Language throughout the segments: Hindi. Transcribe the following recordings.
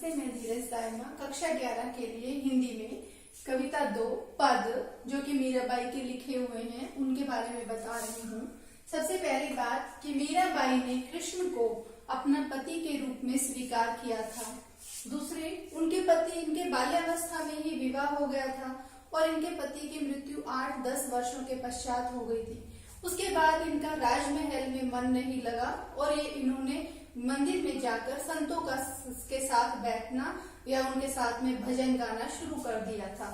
नमस्ते, मैं धीरज दायमा कक्षा 11 के लिए हिंदी में कविता 2 पद जो कि मीराबाई के लिखे हुए हैं उनके बारे में बता रही हूँ। सबसे पहली बात कि मीराबाई ने कृष्ण को अपना पति के रूप में स्वीकार किया था। दूसरे, उनके पति इनके बाल्यावस्था में ही विवाह हो गया था और इनके पति की मृत्यु 8-10 वर्षों के पश्चात हो गई थी। उसके बाद इनका राजमहल में मन नहीं लगा और ये इन्होंने मंदिर में जाकर संतों के साथ बैठना या उनके साथ में भजन गाना शुरू कर दिया था।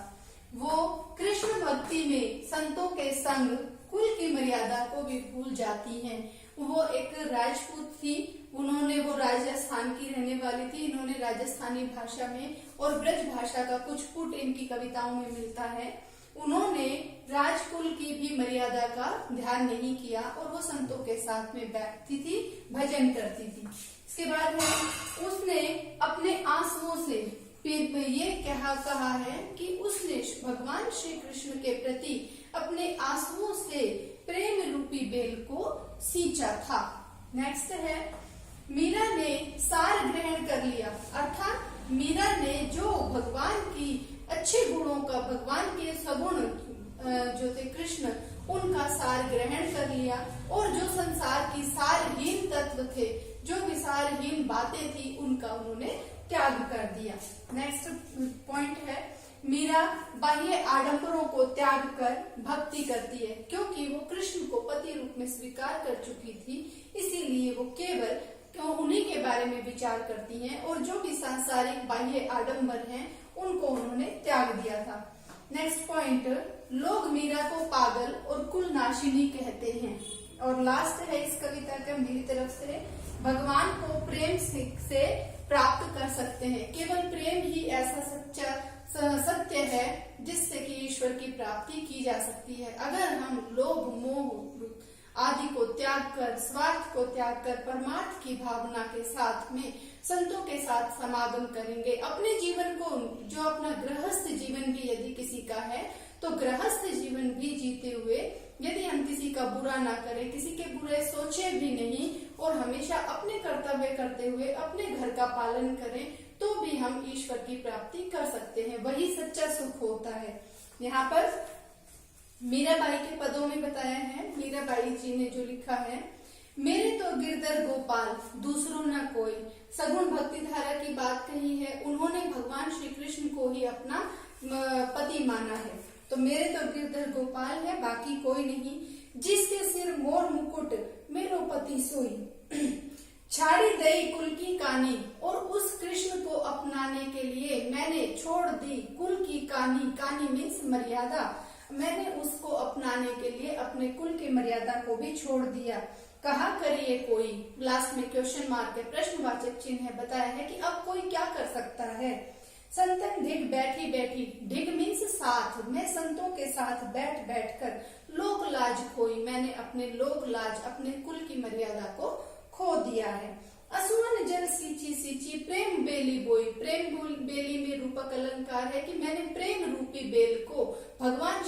वो कृष्ण भक्ति में संतों के संग कुल की मर्यादा को भी भूल जाती हैं। वो एक राजपूत थी, वो राजस्थान की रहने वाली थी। इन्होंने राजस्थानी भाषा में और ब्रज भाषा का कुछ पुट इनकी कविताओं में मिलता है। उन्होंने राजकुल की भी मर्यादा का ध्यान नहीं किया और वो संतों के साथ में बैठती थी, भजन करती थी। इसके बाद में उसने अपने आंसुओं से ये कहा है कि उसने भगवान श्री कृष्ण के प्रति अपने आंसुओं से प्रेम रूपी बेल को सींचा था। नेक्स्ट है, मीरा ने सार ग्रहण कर लिया, अर्थात मीरा ने जो भगवान की अच्छे गुणों का, भगवान के सगुण जो थे कृष्ण, उनका सार ग्रहण कर लिया और जो संसार की सारहीन तत्व थे, जो विसारहीन बातें थी, उनका उन्होंने त्याग कर दिया। नेक्स्ट पॉइंट है, मीरा बाह्य आडंबरों को त्याग कर भक्ति करती है। क्योंकि वो कृष्ण को पति रूप में स्वीकार कर चुकी थी, इसीलिए वो केवल उन्हीं के बारे में विचार करती हैं और जो भी सांसारिक बाह्य आडंबर हैं उनको उन्होंने त्याग दिया था। नेक्स्ट पॉइंट, लोग मीरा को पागल और कुलनाशिनी कहते हैं। और लास्ट है इस कविता का मेरी तरफ से, भगवान को प्रेम से प्राप्त कर सकते हैं। केवल प्रेम ही ऐसा सत्य है जिससे कि ईश्वर की प्राप्ति की जा सकती है। अगर हम लोभ मोह आदि को त्याग कर, स्वार्थ को त्याग कर परमार्थ की भावना के साथ में संतों के साथ समागम करेंगे, अपने जीवन को, जो अपना गृहस्थ जीवन भी यदि किसी का है तो गृहस्थ जीवन भी जीते हुए यदि हम किसी का बुरा ना करें, किसी के बुरे सोचे भी नहीं और हमेशा अपने कर्तव्य करते हुए अपने घर का पालन करें, तो भी हम ईश्वर की प्राप्ति कर सकते हैं। वही सच्चा सुख होता है। यहाँ पर मीराबाई के पदों में बताया है, मीराबाई जी ने जो लिखा है, मेरे तो गिरधर गोपाल दूसरों न कोई। सगुण भक्ति धारा की बात कही है। उन्होंने भगवान श्री कृष्ण को ही अपना पति माना है। तो मेरे तो गिरधर गोपाल है, बाकी कोई नहीं। जिसके सिर मोर मुकुट मेरो पति सोई। छाड़ी दई कुल की कानी, और उस कृष्ण को अपनाने के लिए मैंने छोड़ दी कुल की कानी। कानी मीन्स मर्यादा। मैंने उसको अपनाने के लिए अपने कुल की मर्यादा को भी छोड़ दिया। कहा करिए कोई, लास्ट में क्वेश्चन मार्क है, प्रश्नवाचक चिन्ह है। बताया है कि अब कोई क्या कर सकता है। संतन ढिग बैठी बैठी, ढिग मीन्स साथ, मैं संतों के साथ बैठ बैठ कर लोक लाज खोई। मैंने अपने लोक लाज, अपने कुल की मर्यादा को खो दिया है। असुवन जल सींची सींची प्रेम बेली बोई। प्रेम बेली में रूपक अलंकार है कि मैंने प्रेम रूपी बेल को, भगवान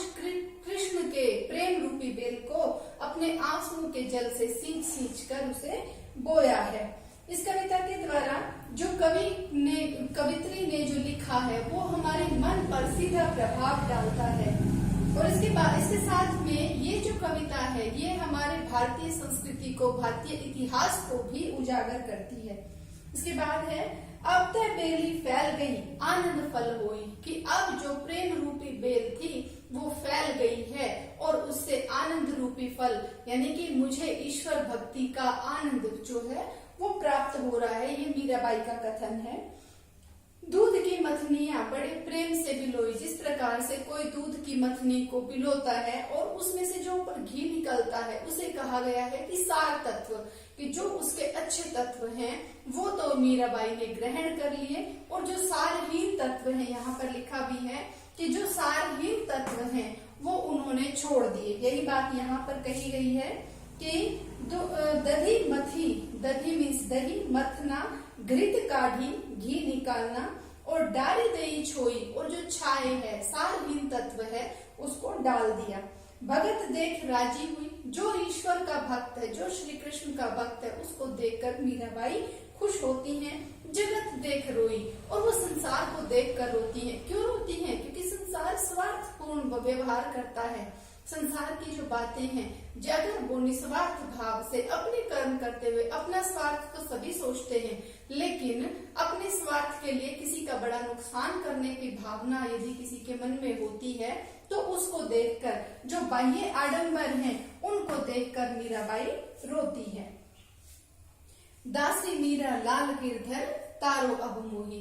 कृष्ण के प्रेम रूपी बेल को अपने आंसुओं के जल से सींच सींच कर उसे बोया है। इस कविता के द्वारा जो कवित्री ने जो लिखा है वो हमारे मन पर सीधा प्रभाव डालता है। और इसके साथ में ये जो कविता है ये हमारे भारतीय संस्कृति को, भारतीय इतिहास को भी उजागर करती है। इसके बाद है, अब तय बेली फैल गई आनंद फल होई। कि अब जो प्रेम रूपी बेल थी वो फैल गई है और उससे आनंद रूपी फल, यानी कि मुझे ईश्वर भक्ति का आनंद जो है वो प्राप्त हो रहा है। ये मीराबाई का कथन है। दूध की मथनियां बड़े प्रेम से बिलोई। जिस प्रकार से कोई दूध की मथनी को बिलोता है और उसमें से जो ऊपर घी निकलता है उसे कहा गया है कि सार तत्व, कि जो उसके अच्छे तत्व हैं वो तो मीराबाई ने ग्रहण कर लिए और जो सारहीन तत्व हैं, यहाँ पर लिखा भी है कि जो सारहीन तत्व हैं वो उन्होंने छोड़ दिए। यही बात यहाँ पर कही गई है कि दधी मथी, दधी मीन्स दही, मथना, घृत काढ़ी, घी निकालना, और डाली दही छोई, और जो छाए है, सारहीन तत्व है, उसको डाल दिया। भगत देख राजी हुई। जो ईश्वर का भक्त है, जो श्री कृष्ण का भक्त है, उसको देखकर मीराबाई खुश होती हैं। जगत देख रोई, और वो संसार को देख कर रोती है। क्यों रोती है? क्योंकि संसार स्वार्थपूर्ण व्यवहार करता है। संसार की जो बातें हैं, अगर वो निस्वार्थ भाव से अपने कर्म करते हुए, अपना स्वार्थ तो सभी सोचते हैं, लेकिन अपने स्वार्थ के लिए किसी का बड़ा नुकसान करने की भावना यदि किसी के मन में होती है, तो उसको देखकर, जो बाह्य आडंबर हैं, उनको देखकर मीराबाई रोती है। दासी मीरा लाल गिरधर तारो अब मोही।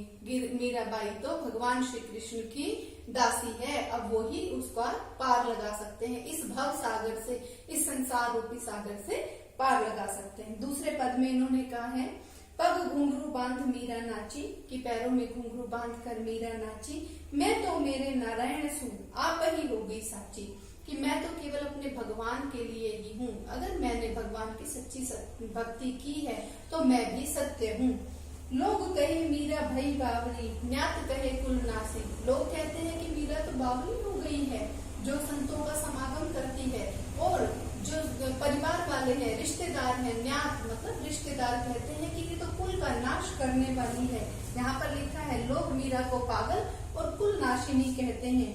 मीराबाई तो भगवान श्री कृष्ण की दासी है, अब वो ही उसका पार लगा सकते हैं, इस भव सागर से, इस संसार रूपी सागर से पार लगा सकते हैं। दूसरे पद में इन्होंने कहा है, पग घुंघरू बांध मीरा नाची, कि पैरों में घुंघरू बांध कर मीरा नाची। मैं तो मेरे नारायण सू आप ही हो गई साची, कि मैं तो केवल अपने भगवान के लिए ही हूँ। अगर मैंने भगवान की सच्ची भक्ति की है तो मैं भी सत्य हूँ। लोग कहे मीरा भई बावली, न्यात कहे कुल नासी। लोग कहते हैं कि मीरा तो बावली हो गई है, जो संतों का समागम करती है, और जो परिवार वाले हैं, रिश्तेदार हैं, न्यात मतलब रिश्तेदार कहते हैं कि ये तो कुल का नाश करने वाली है। यहाँ पर लिखा है, लोग मीरा को पागल और कुल नाशिनी कहते हैं।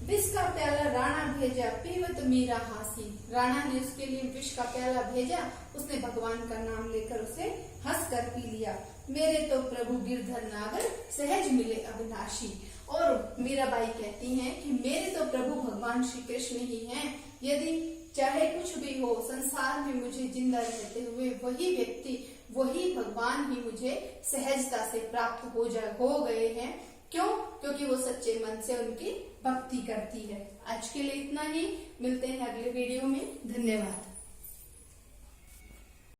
विष का प्याला राणा भेजा, पीवत मीरा हासी। राणा ने उसके लिए विष का प्याला भेजा, उसने भगवान का नाम लेकर उसे हंस कर पी लिया। मेरे तो प्रभु गिरधर नागर, सहज मिले अविनाशी। और मीराबाई कहती हैं कि मेरे तो प्रभु भगवान श्री कृष्ण ही हैं। यदि चाहे कुछ भी हो संसार में, मुझे जिंदा रहते हुए वही व्यक्ति, वही भगवान ही मुझे सहजता से प्राप्त हो गए हैं। क्यों? क्योंकि वो सच्चे मन से उनकी भक्ति करती है। आज के लिए इतना ही, मिलते हैं अगले वीडियो में। धन्यवाद।